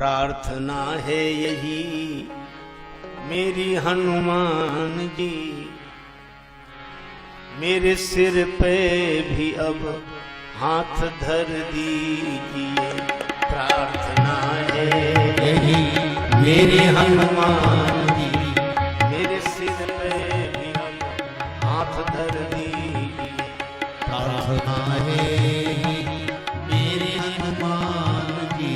प्रार्थना है यही मेरी हनुमान जी, मेरे सिर पे भी अब हाथ धर दीजिए। प्रार्थना है यही मेरे हनुमान जी, मेरे सिर पे भी अब हाथ धर दीजिए। प्रार्थना है यही मेरे हनुमान जी,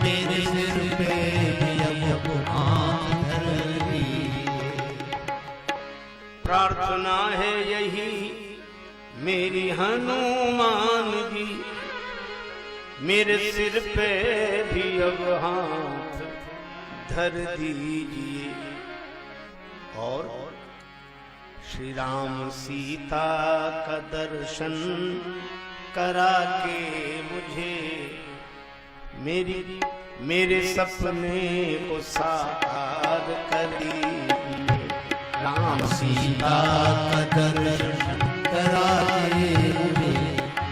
मेरे सिर पे भी अब हाथ धर दीजिए। प्रार्थना है यही मेरी हनुमान जी, मेरे सिर पे भी अब हाथ धर दीजिए। और श्री राम सीता का दर्शन करा के मुझे मेरे सपने को साकार कर दीजिए। राम सीता का दर्शन कराए मुझे,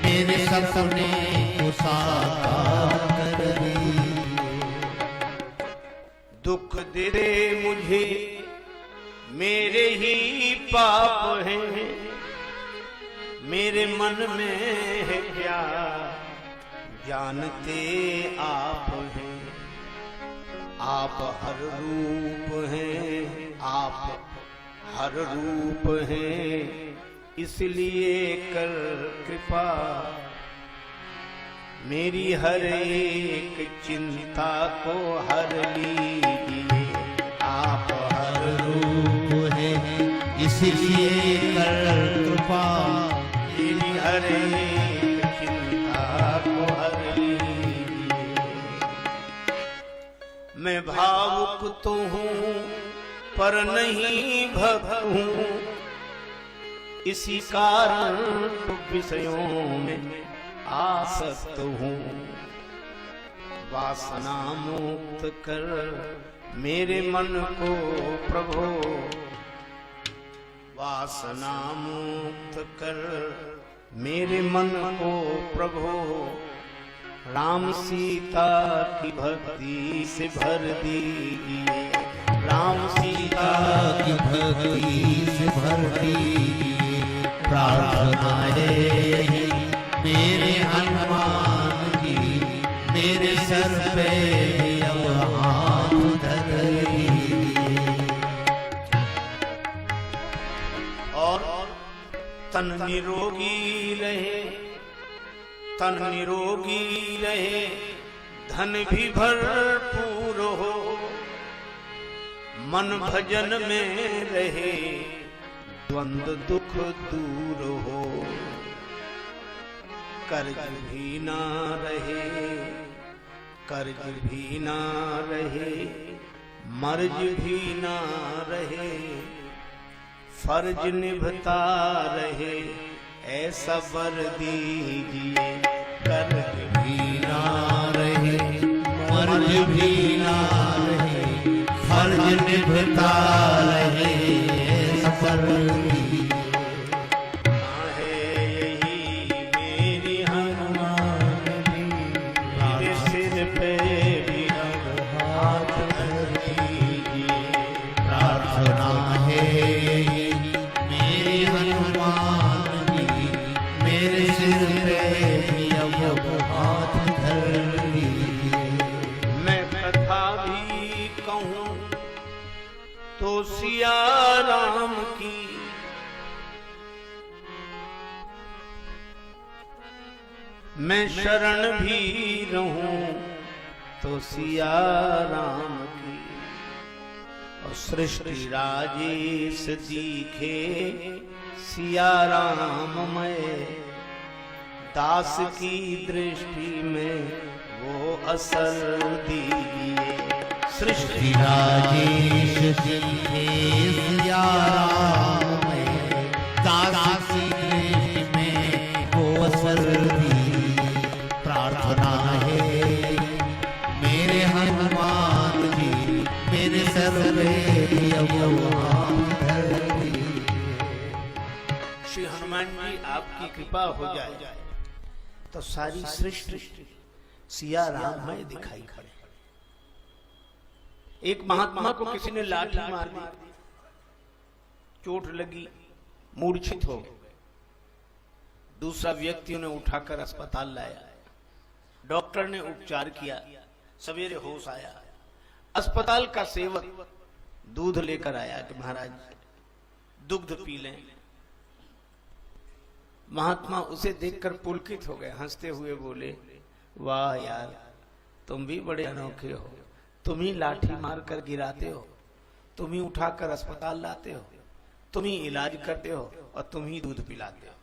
मेरे सपने को साकार कर दीजिए। दुख दे दे मुझे मेरे ही पाप हैं, मेरे मन में है क्या जानते आप हैं। आप हर रूप हैं, आप हर रूप हैं, इसलिए कर कृपा मेरी हर एक चिंता को हर लीजिए। आप हर रूप है इसलिए कर कृपा मेरी हर एक चिंता को हर लीजिए। मैं भावुक तो हूँ पर नहीं भक्त हूँ, इसी कारण विषयों में आसक्त हूँ। वासना मुक्त कर मेरे मन को प्रभो, वासना मुक्त कर मेरे मन को प्रभो, राम सीता की भक्ति से भर दीजिए। राम सीता की भक्ति से भर दीजिए। प्रार्थना है मेरे हनुमान जी, मेरे सर पे अब हाथ धर दीजिए। और तन निरोगी रहे, तन निरोगी रहे, धन भी भरपूर हो, मन भजन में रहे, द्वंद्व दुख दूर हो। कर्ज भी ना रहे, कर्ज भी ना रहे, मर्ज भी ना रहे, फर्ज निभता रहे, ऐसा वर दीजिए। कर्ज भी ना रहे, मर्ज भी ना रहे, फर्ज निभता रहे, सफर है यही मेरी हनुमान जी, मेरे सिर पे भी अब हाथ धर दीजिए। प्रार्थना है मेरे हनुमान जी, मेरे सिर पे भी अब हाथ धर दीजिए। मैं कथा भी कहूँ तो सिया राम की, मैं शरण भी रहूं तो सिया राम की। और सृष्टि राजेश दिखे सिया राम में, दास की दृष्टि में वो असर दीजिए। सृष्टि राजेश दिखे सिया राम में, दास की दृष्टि में वो असर दीजिए। प्रार्थना है मेरे हनुमान जी, मेरे सर पे अब हाथ धर दीजिए। श्री हनुमान जी आपकी कृपा हो जाए तो सारी सृष्टि सिया राम में दिखाई पड़े। एक महात्मा को किसी ने लाठी मार दी, चोट लगी, मूर्छित हो गए। दूसरा व्यक्ति उन्हें उठाकर अस्पताल लाया, डॉक्टर ने उपचार किया, सवेरे होश आया। अस्पताल का सेवक दूध लेकर आया कि महाराज दुग्ध पी लें। महात्मा उसे देखकर पुलकित हो गए, हंसते हुए बोले, वाह यार, तुम भी बड़े अनोखे हो, तुम ही लाठी मारकर गिराते हो, तुम ही उठाकर अस्पताल लाते हो, तुम ही इलाज करते हो और तुम ही दूध पिलाते हो।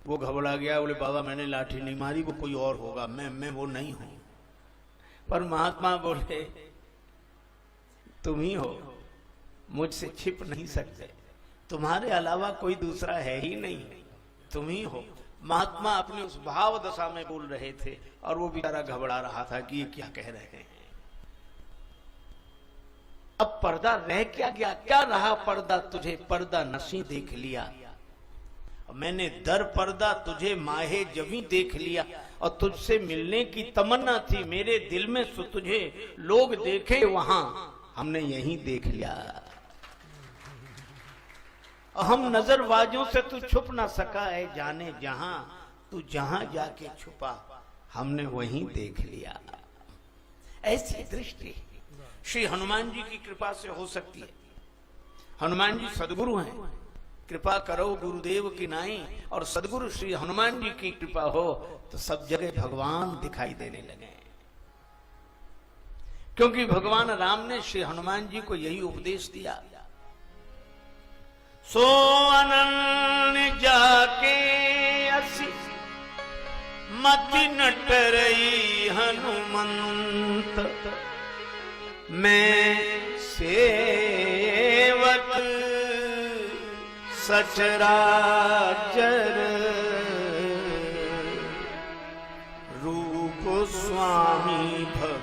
वो घबरा गया, बोले बाबा मैंने लाठी नहीं मारी, वो कोई और होगा, मैं वो नहीं हूं। पर महात्मा बोले तुम ही हो, मुझसे छिप नहीं सकते, तुम्हारे अलावा कोई दूसरा है ही नहीं, तुम ही हो। महात्मा अपनी उस भाव दशा में बोल रहे थे और वो बेचारा घबरा रहा था कि ये क्या कह रहे हैं। अब पर्दा रह क्या गया, क्या रहा पर्दा, तुझे पर्दा नशी देख लिया, मैंने दर पर्दा तुझे माहे जभी देख लिया, और तुझसे मिलने की तमन्ना थी मेरे दिल में, सो तुझे लोग देखे वहां, हमने यहीं देख लिया। हम नजरबाजों से तू छुप ना सका है जाने जहां, तू जहां जाके छुपा हमने वहीं देख लिया। ऐसी दृष्टि श्री हनुमान जी की कृपा से हो सकती है। हनुमान जी सदगुरु हैं, कृपा करो गुरुदेव की नाई, और सदगुरु श्री हनुमान जी की कृपा हो तो सब जगह भगवान दिखाई देने लगे। क्योंकि भगवान राम ने श्री हनुमान जी को यही उपदेश दिया, सो अनन्य जाके असि मति नटरई हनुमंत, मैं सेवक सचराचर रूप स्वामी भव